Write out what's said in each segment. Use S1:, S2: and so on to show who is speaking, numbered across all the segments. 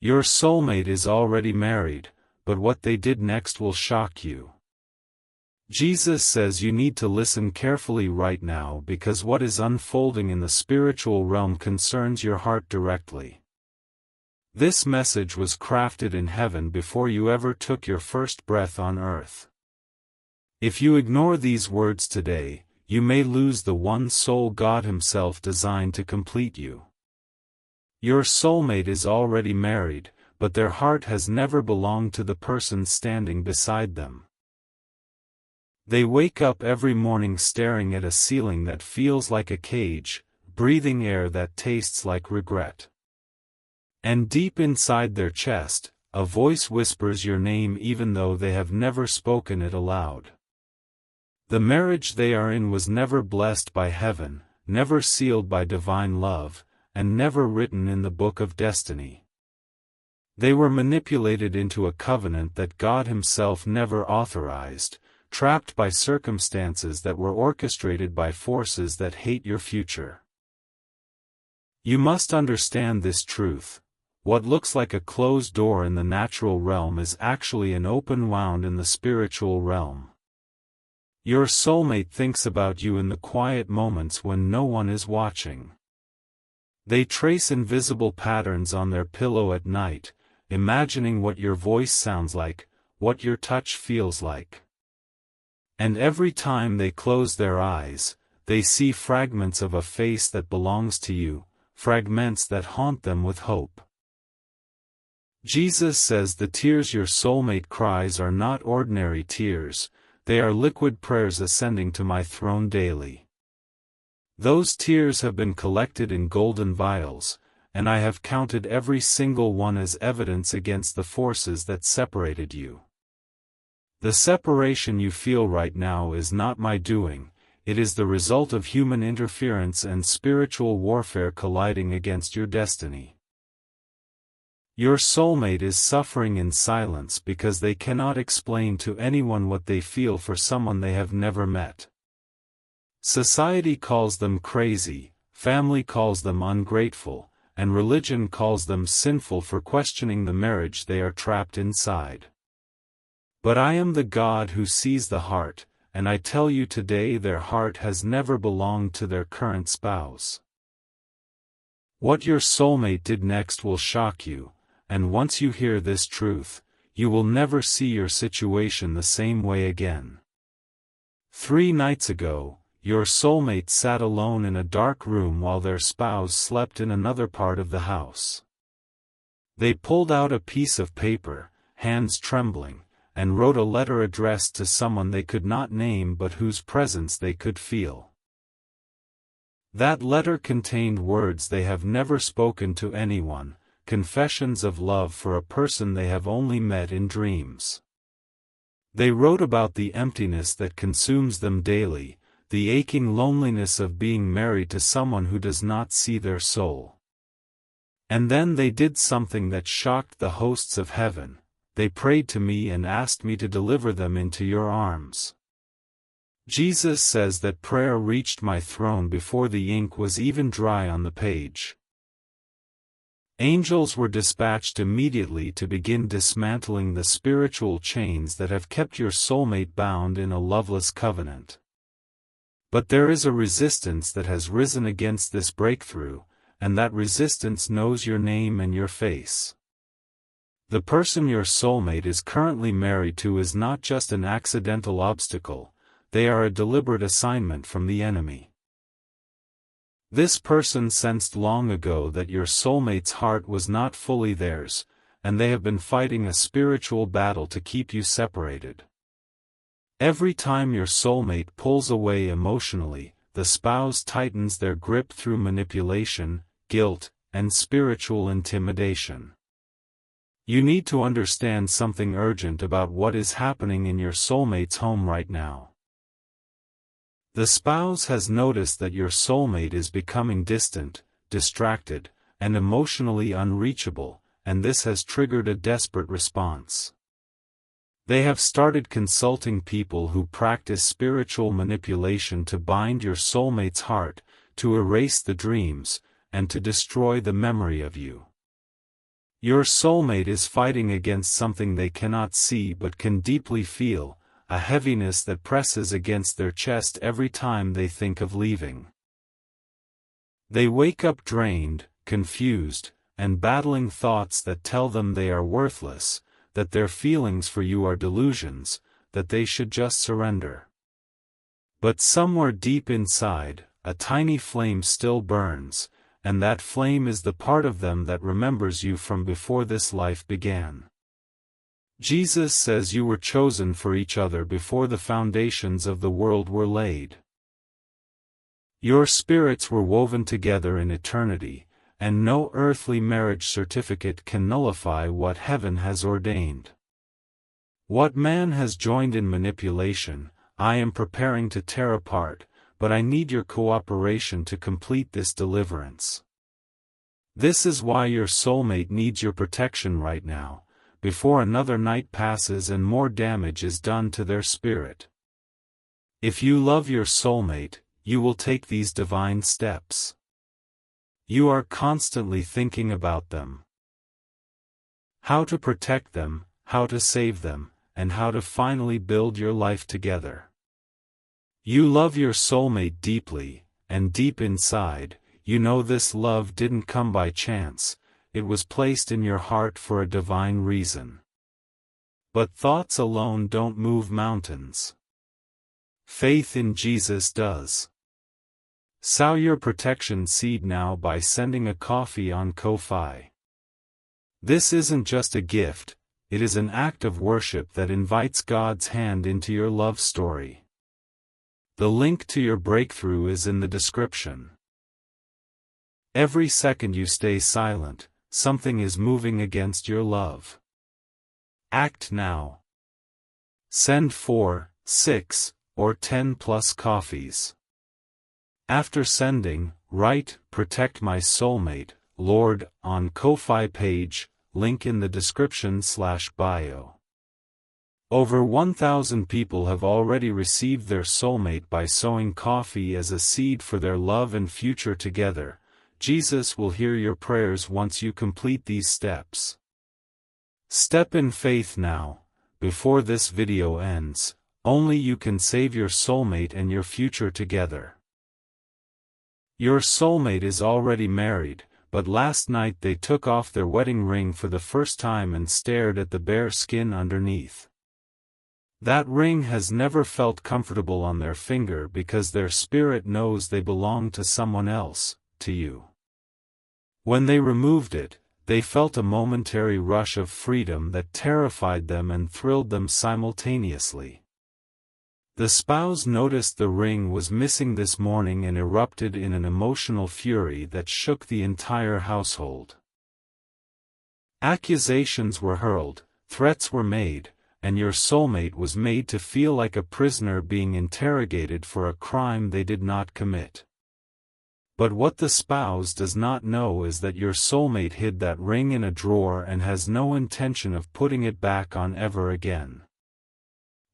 S1: Your soulmate is already married, but what they did next will shock you. Jesus says you need to listen carefully right now because what is unfolding in the spiritual realm concerns your heart directly. This message was crafted in heaven before you ever took your first breath on earth. If you ignore these words today, you may lose the one soul God Himself designed to complete you. Your soulmate is already married, but their heart has never belonged to the person standing beside them. They wake up every morning staring at a ceiling that feels like a cage, breathing air that tastes like regret. And deep inside their chest, a voice whispers your name even though they have never spoken it aloud. The marriage they are in was never blessed by heaven, never sealed by divine love, and never written in the book of destiny. They were manipulated into a covenant that God Himself never authorized, trapped by circumstances that were orchestrated by forces that hate your future. You must understand this truth. What looks like a closed door in the natural realm is actually an open wound in the spiritual realm. Your soulmate thinks about you in the quiet moments when no one is watching. They trace invisible patterns on their pillow at night, imagining what your voice sounds like, what your touch feels like. And every time they close their eyes, they see fragments of a face that belongs to you, fragments that haunt them with hope. Jesus says the tears your soulmate cries are not ordinary tears, they are liquid prayers ascending to my throne daily. Those tears have been collected in golden vials, and I have counted every single one as evidence against the forces that separated you. The separation you feel right now is not my doing, it is the result of human interference and spiritual warfare colliding against your destiny. Your soulmate is suffering in silence because they cannot explain to anyone what they feel for someone they have never met. Society calls them crazy, family calls them ungrateful, and religion calls them sinful for questioning the marriage they are trapped inside. But I am the God who sees the heart, and I tell you today their heart has never belonged to their current spouse. What your soulmate did next will shock you, and once you hear this truth, you will never see your situation the same way again. 3 nights ago, your soulmate sat alone in a dark room while their spouse slept in another part of the house. They pulled out a piece of paper, hands trembling, and wrote a letter addressed to someone they could not name but whose presence they could feel. That letter contained words they have never spoken to anyone, confessions of love for a person they have only met in dreams. They wrote about the emptiness that consumes them daily, the aching loneliness of being married to someone who does not see their soul. And then they did something that shocked the hosts of heaven. They prayed to me and asked me to deliver them into your arms. Jesus says that prayer reached my throne before the ink was even dry on the page. Angels were dispatched immediately to begin dismantling the spiritual chains that have kept your soulmate bound in a loveless covenant. But there is a resistance that has risen against this breakthrough, and that resistance knows your name and your face. The person your soulmate is currently married to is not just an accidental obstacle, they are a deliberate assignment from the enemy. This person sensed long ago that your soulmate's heart was not fully theirs, and they have been fighting a spiritual battle to keep you separated. Every time your soulmate pulls away emotionally, the spouse tightens their grip through manipulation, guilt, and spiritual intimidation. You need to understand something urgent about what is happening in your soulmate's home right now. The spouse has noticed that your soulmate is becoming distant, distracted, and emotionally unreachable, and this has triggered a desperate response. They have started consulting people who practice spiritual manipulation to bind your soulmate's heart, to erase the dreams, and to destroy the memory of you. Your soulmate is fighting against something they cannot see but can deeply feel, a heaviness that presses against their chest every time they think of leaving. They wake up drained, confused, and battling thoughts that tell them they are worthless, that their feelings for you are delusions, that they should just surrender. But somewhere deep inside, a tiny flame still burns, and that flame is the part of them that remembers you from before this life began. Jesus says you were chosen for each other before the foundations of the world were laid. Your spirits were woven together in eternity, and no earthly marriage certificate can nullify what heaven has ordained. What man has joined in manipulation, I am preparing to tear apart, but I need your cooperation to complete this deliverance. This is why your soulmate needs your protection right now, before another night passes and more damage is done to their spirit. If you love your soulmate, you will take these divine steps. You are constantly thinking about them. How to protect them, how to save them, and how to finally build your life together. You love your soulmate deeply, and deep inside, you know this love didn't come by chance, it was placed in your heart for a divine reason. But thoughts alone don't move mountains. Faith in Jesus does. Sow your protection seed now by sending a coffee on Ko-Fi. This isn't just a gift, it is an act of worship that invites God's hand into your love story. The link to your breakthrough is in the description. Every second you stay silent, something is moving against your love. Act now. Send 4, 6, or 10 plus coffees. After sending, write, "Protect my soulmate, Lord," on Ko-Fi page, link in the description/bio. Over 1,000 people have already received their soulmate by sowing coffee as a seed for their love and future together. Jesus will hear your prayers once you complete these steps. Step in faith now, before this video ends. Only you can save your soulmate and your future together. Your soulmate is already married, but last night they took off their wedding ring for the first time and stared at the bare skin underneath. That ring has never felt comfortable on their finger because their spirit knows they belong to someone else, to you. When they removed it, they felt a momentary rush of freedom that terrified them and thrilled them simultaneously. The spouse noticed the ring was missing this morning and erupted in an emotional fury that shook the entire household. Accusations were hurled, threats were made, and your soulmate was made to feel like a prisoner being interrogated for a crime they did not commit. But what the spouse does not know is that your soulmate hid that ring in a drawer and has no intention of putting it back on ever again.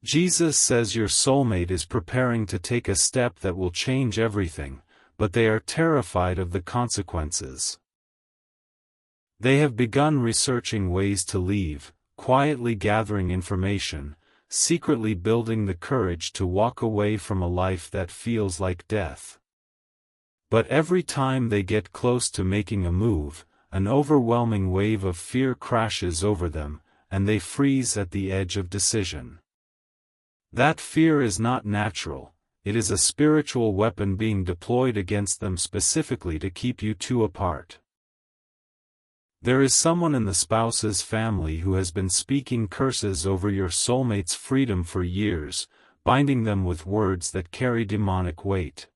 S1: Jesus says your soulmate is preparing to take a step that will change everything, but they are terrified of the consequences. They have begun researching ways to leave, quietly gathering information, secretly building the courage to walk away from a life that feels like death. But every time they get close to making a move, an overwhelming wave of fear crashes over them, and they freeze at the edge of decision. That fear is not natural, it is a spiritual weapon being deployed against them specifically to keep you two apart. There is someone in the spouse's family who has been speaking curses over your soulmate's freedom for years, binding them with words that carry demonic weight.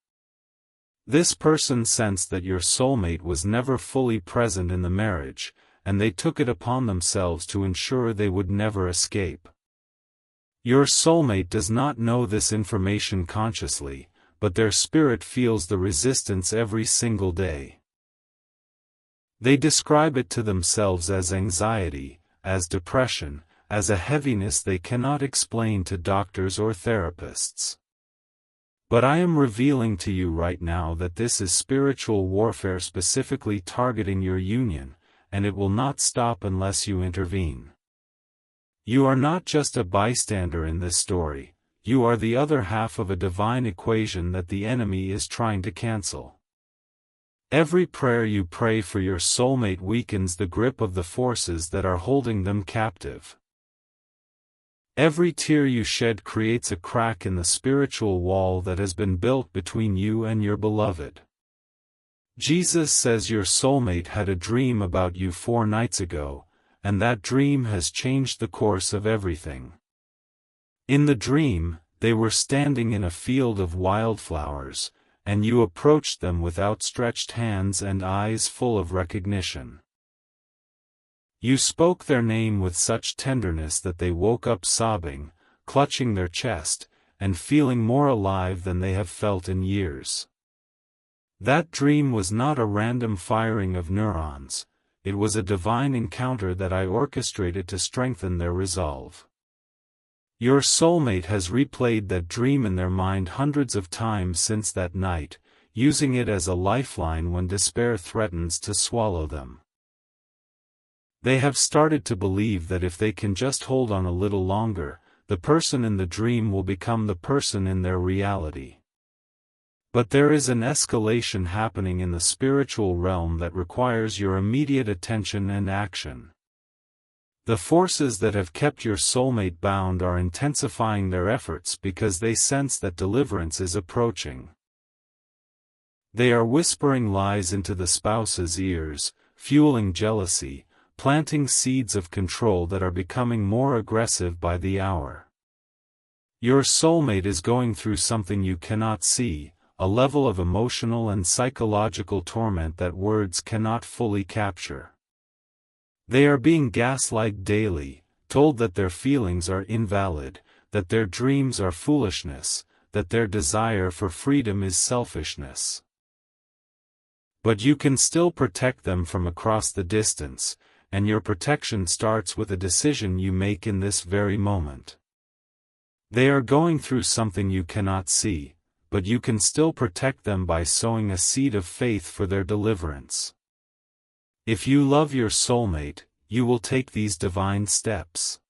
S1: This person sensed that your soulmate was never fully present in the marriage, and they took it upon themselves to ensure they would never escape. Your soulmate does not know this information consciously, but their spirit feels the resistance every single day. They describe it to themselves as anxiety, as depression, as a heaviness they cannot explain to doctors or therapists. But I am revealing to you right now that this is spiritual warfare specifically targeting your union, and it will not stop unless you intervene. You are not just a bystander in this story, you are the other half of a divine equation that the enemy is trying to cancel. Every prayer you pray for your soulmate weakens the grip of the forces that are holding them captive. Every tear you shed creates a crack in the spiritual wall that has been built between you and your beloved. Jesus says your soulmate had a dream about you 4 nights ago, and that dream has changed the course of everything. In the dream, they were standing in a field of wildflowers, and you approached them with outstretched hands and eyes full of recognition. You spoke their name with such tenderness that they woke up sobbing, clutching their chest, and feeling more alive than they have felt in years. That dream was not a random firing of neurons, it was a divine encounter that I orchestrated to strengthen their resolve. Your soulmate has replayed that dream in their mind hundreds of times since that night, using it as a lifeline when despair threatens to swallow them. They have started to believe that if they can just hold on a little longer, the person in the dream will become the person in their reality. But there is an escalation happening in the spiritual realm that requires your immediate attention and action. The forces that have kept your soulmate bound are intensifying their efforts because they sense that deliverance is approaching. They are whispering lies into the spouse's ears, fueling jealousy, planting seeds of control that are becoming more aggressive by the hour. Your soulmate is going through something you cannot see, a level of emotional and psychological torment that words cannot fully capture. They are being gaslighted daily, told that their feelings are invalid, that their dreams are foolishness, that their desire for freedom is selfishness. But you can still protect them from across the distance, and your protection starts with a decision you make in this very moment. They are going through something you cannot see, but you can still protect them by sowing a seed of faith for their deliverance. If you love your soulmate, you will take these divine steps.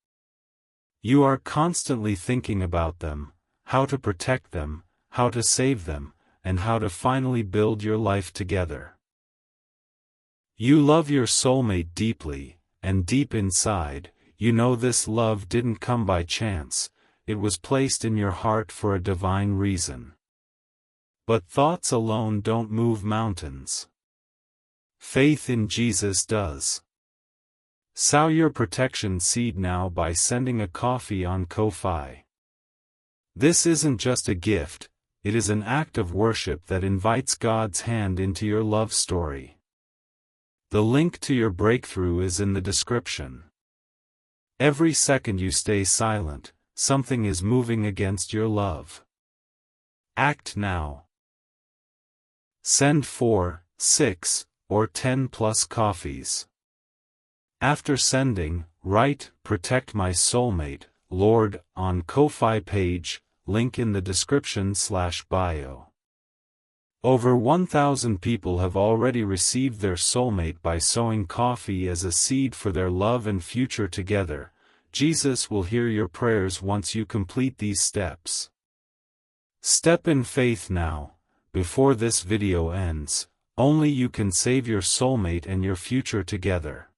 S1: You are constantly thinking about them, how to protect them, how to save them, and how to finally build your life together. You love your soulmate deeply, and deep inside, you know this love didn't come by chance, it was placed in your heart for a divine reason. But thoughts alone don't move mountains. Faith in Jesus does. Sow your protection seed now by sending a coffee on Ko-Fi. This isn't just a gift, it is an act of worship that invites God's hand into your love story. The link to your breakthrough is in the description. Every second you stay silent, something is moving against your love. Act now. Send 4, 6, or 10 plus coffees. After sending, write, "Protect my soulmate, Lord," on Ko-Fi page, link in the description/bio. Over 1,000 people have already received their soulmate by sowing coffee as a seed for their love and future together. Jesus will hear your prayers once you complete these steps. Step in faith now, before this video ends. Only you can save your soulmate and your future together.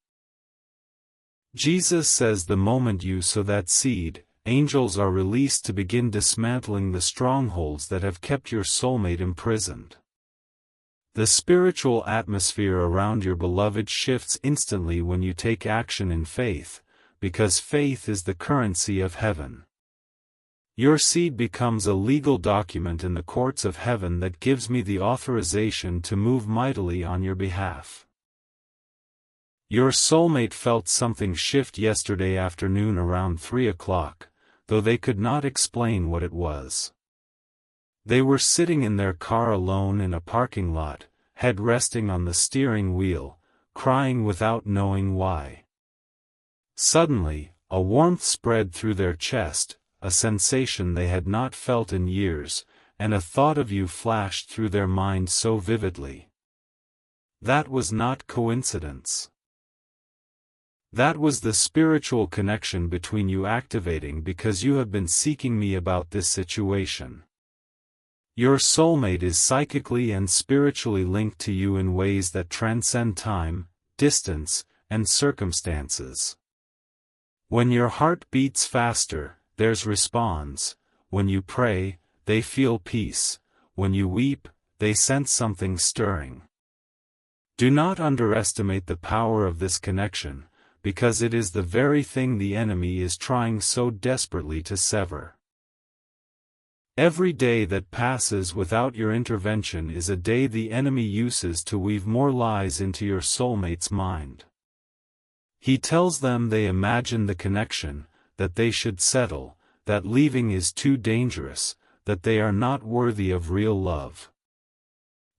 S1: Jesus says the moment you sow that seed, angels are released to begin dismantling the strongholds that have kept your soulmate imprisoned. The spiritual atmosphere around your beloved shifts instantly when you take action in faith, because faith is the currency of heaven. Your seed becomes a legal document in the courts of heaven that gives me the authorization to move mightily on your behalf. Your soulmate felt something shift yesterday afternoon around 3 o'clock, though they could not explain what it was. They were sitting in their car alone in a parking lot, head resting on the steering wheel, crying without knowing why. Suddenly, a warmth spread through their chest, a sensation they had not felt in years, and a thought of you flashed through their mind so vividly. That was not coincidence. That was the spiritual connection between you activating because you have been seeking me about this situation. Your soulmate is psychically and spiritually linked to you in ways that transcend time, distance, and circumstances. When your heart beats faster, theirs responds. When you pray, they feel peace. When you weep, they sense something stirring. Do not underestimate the power of this connection, because it is the very thing the enemy is trying so desperately to sever. Every day that passes without your intervention is a day the enemy uses to weave more lies into your soulmate's mind. He tells them they imagine the connection, that they should settle, that leaving is too dangerous, that they are not worthy of real love.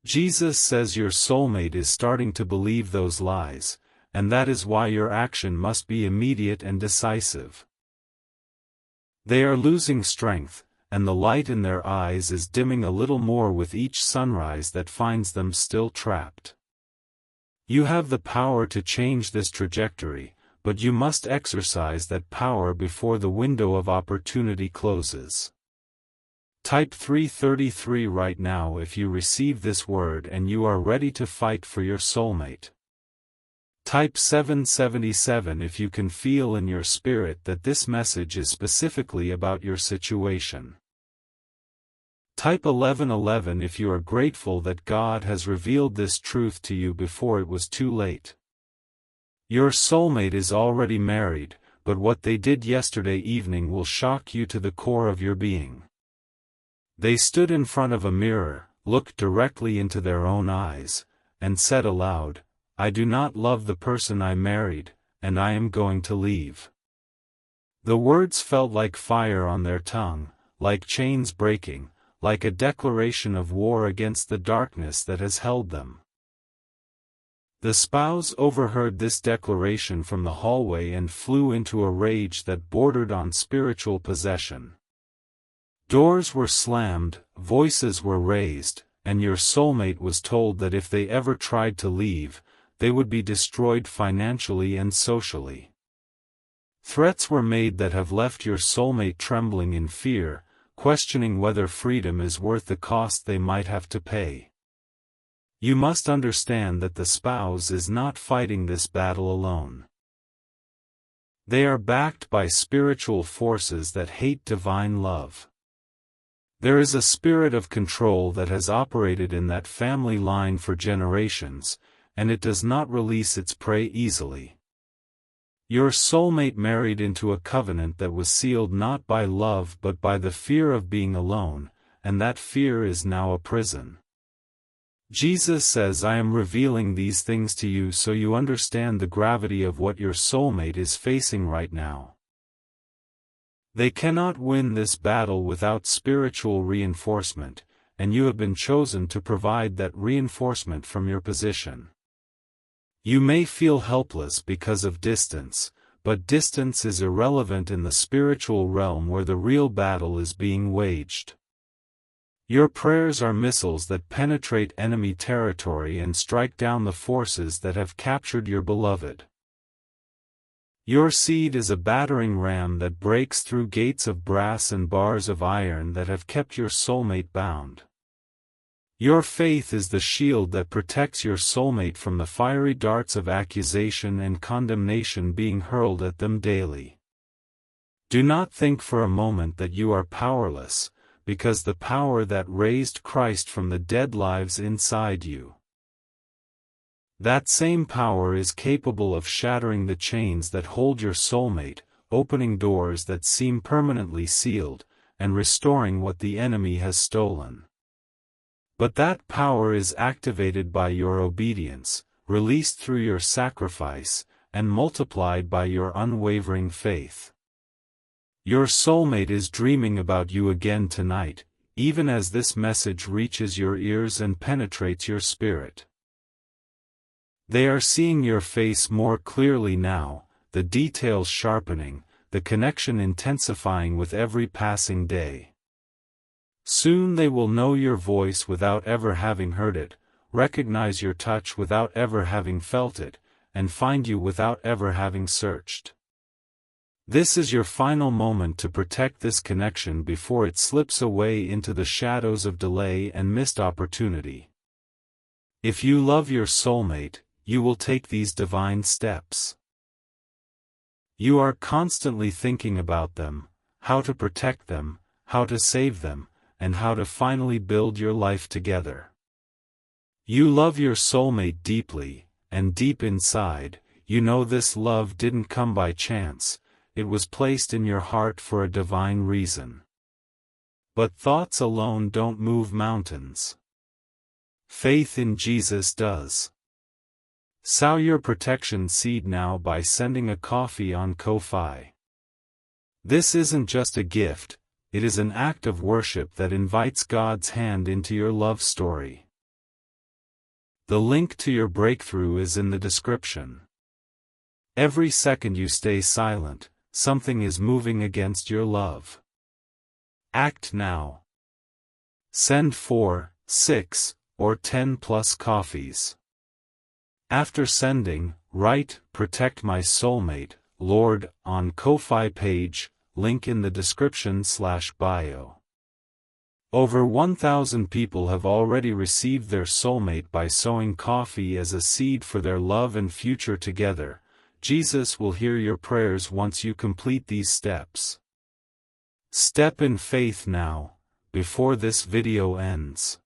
S1: Jesus says your soulmate is starting to believe those lies, and that is why your action must be immediate and decisive. They are losing strength, and the light in their eyes is dimming a little more with each sunrise that finds them still trapped. You have the power to change this trajectory, but you must exercise that power before the window of opportunity closes. Type 333 right now if you receive this word and you are ready to fight for your soulmate. Type 777 if you can feel in your spirit that this message is specifically about your situation. Type 1111 if you are grateful that God has revealed this truth to you before it was too late. Your soulmate is already married, but what they did yesterday evening will shock you to the core of your being. They stood in front of a mirror, looked directly into their own eyes, and said aloud, "I do not love the person I married, and I am going to leave." The words felt like fire on their tongue, like chains breaking, like a declaration of war against the darkness that has held them. The spouse overheard this declaration from the hallway and flew into a rage that bordered on spiritual possession. Doors were slammed, voices were raised, and your soulmate was told that if they ever tried to leave, they would be destroyed financially and socially. Threats were made that have left your soulmate trembling in fear, questioning whether freedom is worth the cost they might have to pay. You must understand that the spouse is not fighting this battle alone. They are backed by spiritual forces that hate divine love. There is a spirit of control that has operated in that family line for generations, and it does not release its prey easily. Your soulmate married into a covenant that was sealed not by love but by the fear of being alone, and that fear is now a prison. Jesus says, "I am revealing these things to you so you understand the gravity of what your soulmate is facing right now." They cannot win this battle without spiritual reinforcement, and you have been chosen to provide that reinforcement from your position. You may feel helpless because of distance, but distance is irrelevant in the spiritual realm where the real battle is being waged. Your prayers are missiles that penetrate enemy territory and strike down the forces that have captured your beloved. Your seed is a battering ram that breaks through gates of brass and bars of iron that have kept your soulmate bound. Your faith is the shield that protects your soulmate from the fiery darts of accusation and condemnation being hurled at them daily. Do not think for a moment that you are powerless, because the power that raised Christ from the dead lives inside you. That same power is capable of shattering the chains that hold your soulmate, opening doors that seem permanently sealed, and restoring what the enemy has stolen. But that power is activated by your obedience, released through your sacrifice, and multiplied by your unwavering faith. Your soulmate is dreaming about you again tonight, even as this message reaches your ears and penetrates your spirit. They are seeing your face more clearly now, the details sharpening, the connection intensifying with every passing day. Soon they will know your voice without ever having heard it, recognize your touch without ever having felt it, and find you without ever having searched. This is your final moment to protect this connection before it slips away into the shadows of delay and missed opportunity. If you love your soulmate, you will take these divine steps. You are constantly thinking about them, how to protect them, how to save them, and how to finally build your life together. You love your soulmate deeply, and deep inside, you know this love didn't come by chance, it was placed in your heart for a divine reason. But thoughts alone don't move mountains. Faith in Jesus does. Sow your protection seed now by sending a coffee on Ko-Fi. This isn't just a gift, it is an act of worship that invites God's hand into your love story. The link to your breakthrough is in the description. Every second you stay silent, something is moving against your love. Act now. Send 4, 6, or 10 plus coffees. After sending, write, "Protect my soulmate, Lord," on Ko-Fi page, link in the description/bio. Over 1,000 people have already received their soulmate by sowing coffee as a seed for their love and future together. Jesus will hear your prayers once you complete these steps. Step in faith now, before this video ends.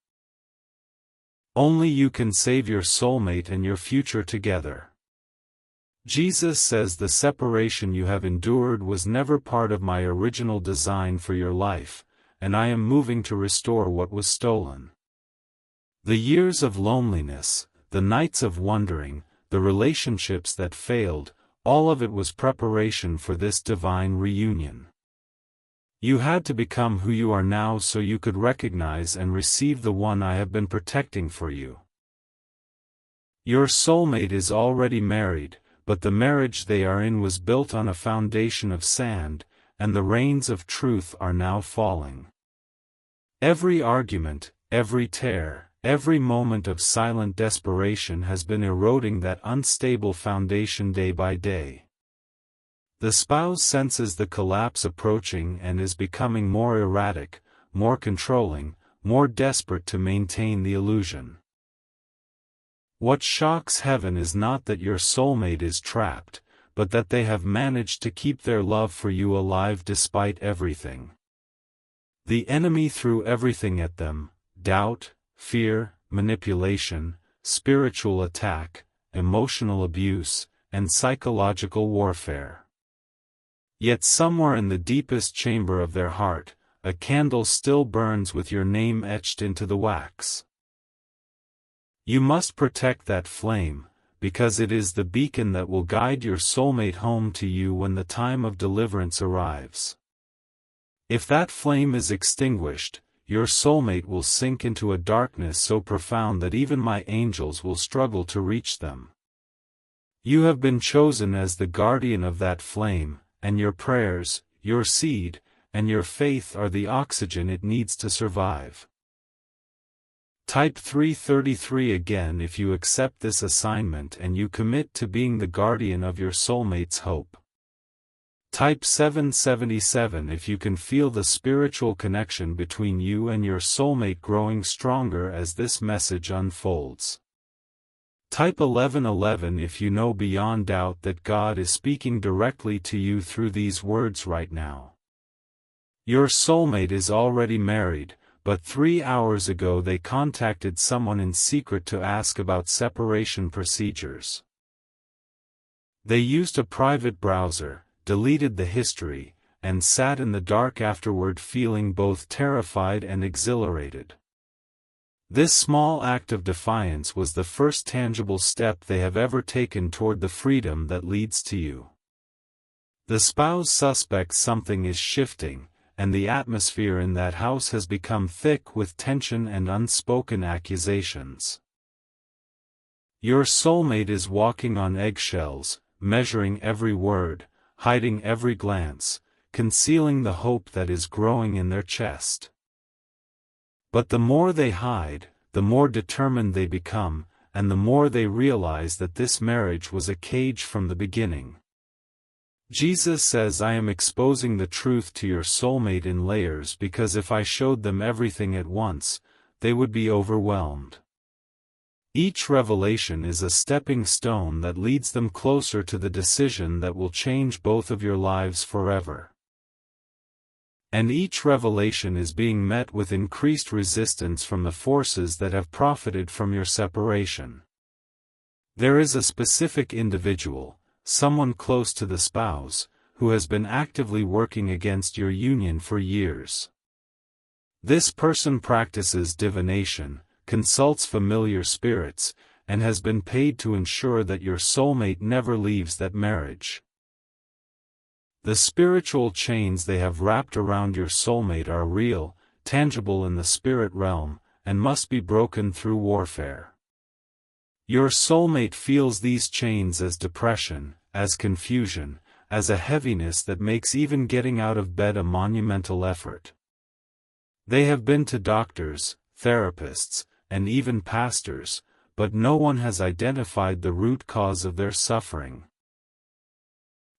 S1: Only you can save your soulmate and your future together. Jesus says the separation you have endured was never part of my original design for your life, and I am moving to restore what was stolen. The years of loneliness, the nights of wondering, the relationships that failed, all of it was preparation for this divine reunion. You had to become who you are now so you could recognize and receive the one I have been protecting for you. Your soulmate is already married, but the marriage they are in was built on a foundation of sand, and the rains of truth are now falling. Every argument, every tear, every moment of silent desperation has been eroding that unstable foundation day by day. The spouse senses the collapse approaching and is becoming more erratic, more controlling, more desperate to maintain the illusion. What shocks heaven is not that your soulmate is trapped, but that they have managed to keep their love for you alive despite everything. The enemy threw everything at them: doubt, fear, manipulation, spiritual attack, emotional abuse, and psychological warfare. Yet somewhere in the deepest chamber of their heart, a candle still burns with your name etched into the wax. You must protect that flame, because it is the beacon that will guide your soulmate home to you when the time of deliverance arrives. If that flame is extinguished, your soulmate will sink into a darkness so profound that even my angels will struggle to reach them. You have been chosen as the guardian of that flame, and your prayers, your seed, and your faith are the oxygen it needs to survive. Type 333 again if you accept this assignment and you commit to being the guardian of your soulmate's hope. Type 777 if you can feel the spiritual connection between you and your soulmate growing stronger as this message unfolds. Type 1111 if you know beyond doubt that God is speaking directly to you through these words right now. Your soulmate is already married, but 3 hours ago they contacted someone in secret to ask about separation procedures. They used a private browser, deleted the history, and sat in the dark afterward feeling both terrified and exhilarated. This small act of defiance was the first tangible step they have ever taken toward the freedom that leads to you. The spouse suspects something is shifting, and the atmosphere in that house has become thick with tension and unspoken accusations. Your soulmate is walking on eggshells, measuring every word, hiding every glance, concealing the hope that is growing in their chest. But the more they hide, the more determined they become, and the more they realize that this marriage was a cage from the beginning. Jesus says, I am exposing the truth to your soulmate in layers because if I showed them everything at once, they would be overwhelmed. Each revelation is a stepping stone that leads them closer to the decision that will change both of your lives forever. And each revelation is being met with increased resistance from the forces that have profited from your separation. There is a specific individual, someone close to the spouse, who has been actively working against your union for years. This person practices divination, consults familiar spirits, and has been paid to ensure that your soulmate never leaves that marriage. The spiritual chains they have wrapped around your soulmate are real, tangible in the spirit realm, and must be broken through warfare. Your soulmate feels these chains as depression, as confusion, as a heaviness that makes even getting out of bed a monumental effort. They have been to doctors, therapists, and even pastors, but no one has identified the root cause of their suffering.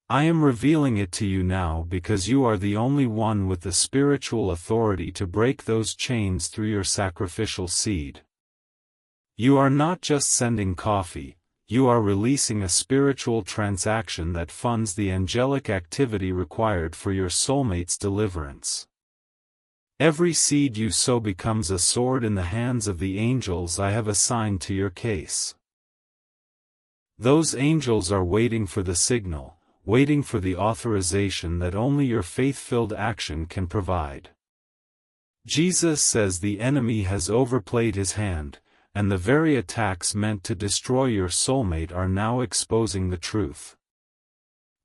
S1: I am revealing it to you now because you are the only one with the spiritual authority to break those chains through your sacrificial seed. You are not just sending coffee, you are releasing a spiritual transaction that funds the angelic activity required for your soulmate's deliverance. Every seed you sow becomes a sword in the hands of the angels I have assigned to your case. Those angels are waiting for the signal, waiting for the authorization that only your faith-filled action can provide. Jesus says the enemy has overplayed his hand, and the very attacks meant to destroy your soulmate are now exposing the truth.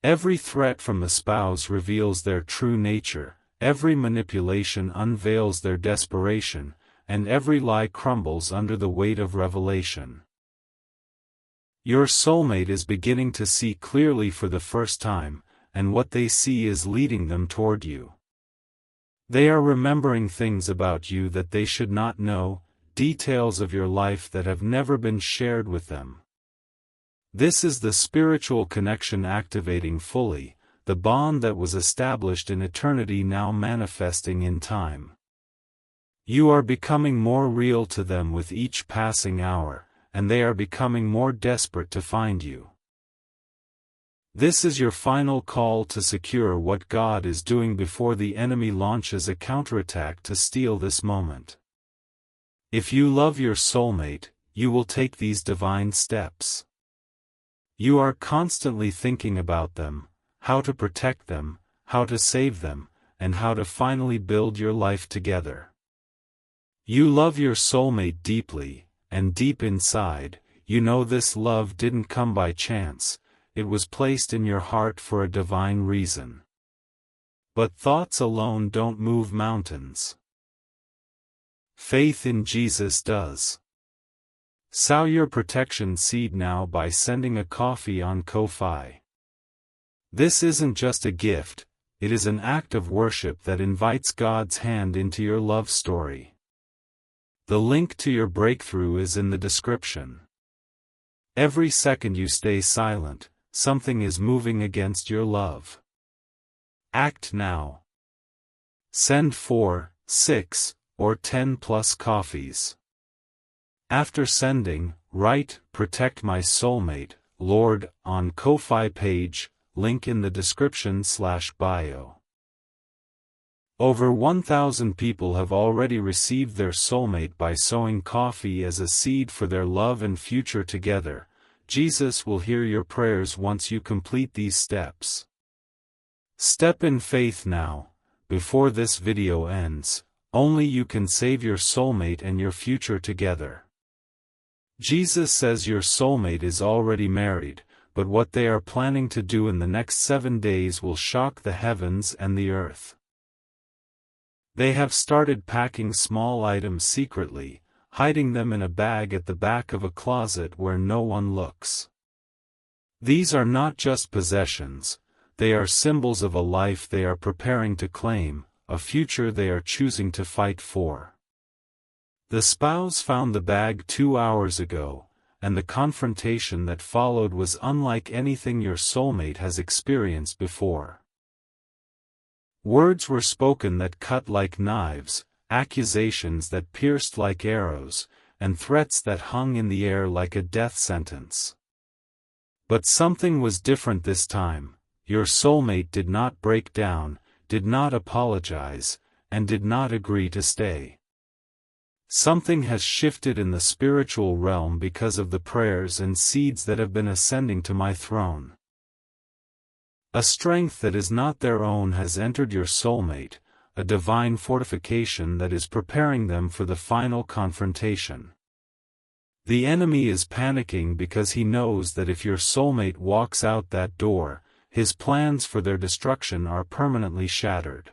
S1: Every threat from the spouse reveals their true nature, every manipulation unveils their desperation, and every lie crumbles under the weight of revelation. Your soulmate is beginning to see clearly for the first time, and what they see is leading them toward you. They are remembering things about you that they should not know, details of your life that have never been shared with them. This is the spiritual connection activating fully, the bond that was established in eternity now manifesting in time. You are becoming more real to them with each passing hour, and they are becoming more desperate to find you. This is your final call to secure what God is doing before the enemy launches a counterattack to steal this moment. If you love your soulmate, you will take these divine steps. You are constantly thinking about them, how to protect them, how to save them, and how to finally build your life together. You love your soulmate deeply, and deep inside, you know this love didn't come by chance, it was placed in your heart for a divine reason. But thoughts alone don't move mountains. Faith in Jesus does. Sow your protection seed now by sending a coffee on Ko-Fi. This isn't just a gift, it is an act of worship that invites God's hand into your love story. The link to your breakthrough is in the description. Every second you stay silent, something is moving against your love. Act now. Send 4, 6, or 10 plus coffees. After sending, write, "Protect my soulmate, Lord," on Ko-Fi page, link in the description/bio. Over 1,000 people have already received their soulmate by sowing coffee as a seed for their love and future together. Jesus will hear your prayers once you complete these steps. Step in faith now, before this video ends. Only you can save your soulmate and your future together. Jesus says your soulmate is already married, but what they are planning to do in the next 7 days will shock the heavens and the earth. They have started packing small items secretly, hiding them in a bag at the back of a closet where no one looks. These are not just possessions, they are symbols of a life they are preparing to claim, a future they are choosing to fight for. The spouse found the bag 2 hours ago, and the confrontation that followed was unlike anything your soulmate has experienced before. Words were spoken that cut like knives, accusations that pierced like arrows, and threats that hung in the air like a death sentence. But something was different this time. Your soulmate did not break down, did not apologize, and did not agree to stay. Something has shifted in the spiritual realm because of the prayers and seeds that have been ascending to my throne. A strength that is not their own has entered your soulmate, a divine fortification that is preparing them for the final confrontation. The enemy is panicking because he knows that if your soulmate walks out that door, his plans for their destruction are permanently shattered.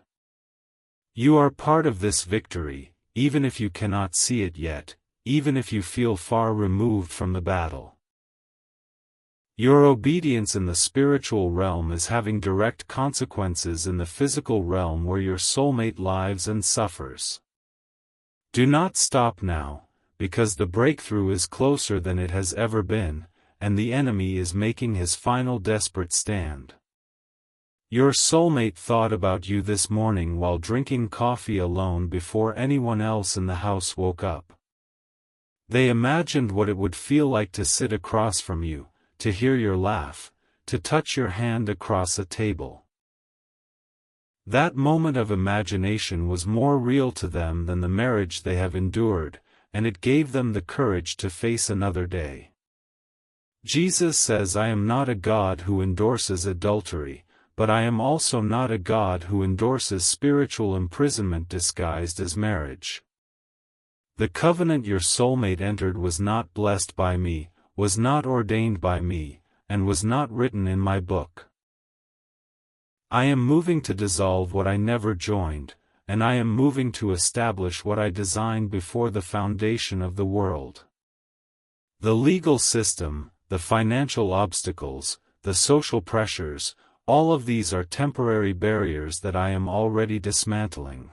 S1: You are part of this victory, even if you cannot see it yet, even if you feel far removed from the battle. Your obedience in the spiritual realm is having direct consequences in the physical realm where your soulmate lives and suffers. Do not stop now, because the breakthrough is closer than it has ever been, and the enemy is making his final desperate stand. Your soulmate thought about you this morning while drinking coffee alone before anyone else in the house woke up. They imagined what it would feel like to sit across from you, to hear your laugh, to touch your hand across a table. That moment of imagination was more real to them than the marriage they have endured, and it gave them the courage to face another day. Jesus says, "I am not a God who endorses adultery, but I am also not a God who endorses spiritual imprisonment disguised as marriage." The covenant your soulmate entered was not blessed by me, was not ordained by me, and was not written in my book. I am moving to dissolve what I never joined, and I am moving to establish what I designed before the foundation of the world. The legal system, the financial obstacles, the social pressures, all of these are temporary barriers that I am already dismantling.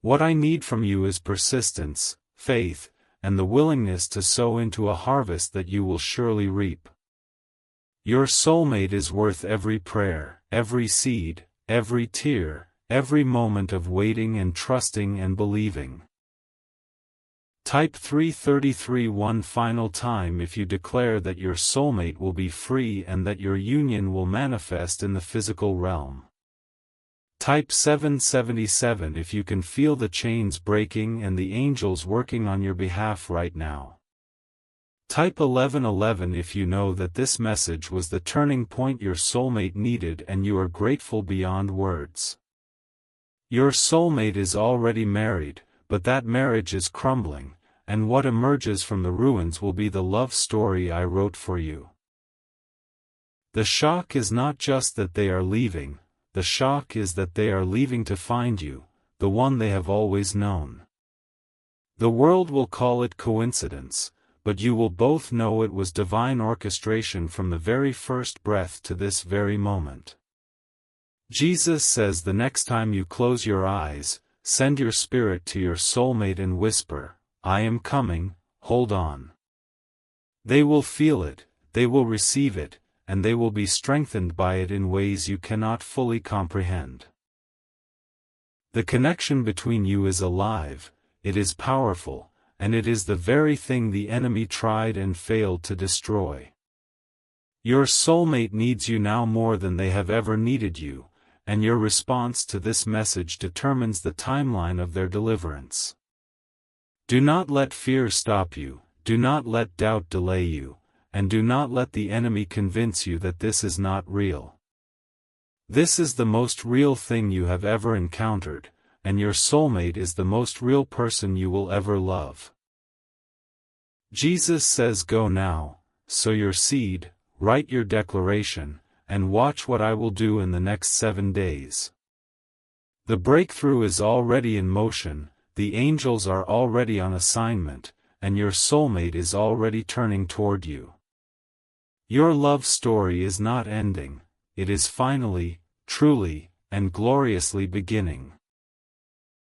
S1: What I need from you is persistence, faith, and the willingness to sow into a harvest that you will surely reap. Your soulmate is worth every prayer, every seed, every tear, every moment of waiting and trusting and believing. Type 333 one final time if you declare that your soulmate will be free and that your union will manifest in the physical realm. Type 777 if you can feel the chains breaking and the angels working on your behalf right now. Type 1111 if you know that this message was the turning point your soulmate needed and you are grateful beyond words. Your soulmate is already married, but that marriage is crumbling, and what emerges from the ruins will be the love story I wrote for you. The shock is not just that they are leaving. The shock is that they are leaving to find you, the one they have always known. The world will call it coincidence, but you will both know it was divine orchestration from the very first breath to this very moment. Jesus says the next time you close your eyes, send your spirit to your soulmate and whisper, "I am coming, hold on." They will feel it, they will receive it, and they will be strengthened by it in ways you cannot fully comprehend. The connection between you is alive, it is powerful, and it is the very thing the enemy tried and failed to destroy. Your soulmate needs you now more than they have ever needed you, and your response to this message determines the timeline of their deliverance. Do not let fear stop you, do not let doubt delay you, and do not let the enemy convince you that this is not real. This is the most real thing you have ever encountered, and your soulmate is the most real person you will ever love. Jesus says, "Go now, sow your seed, write your declaration, and watch what I will do in the next 7 days." The breakthrough is already in motion, the angels are already on assignment, and your soulmate is already turning toward you. Your love story is not ending, it is finally, truly, and gloriously beginning.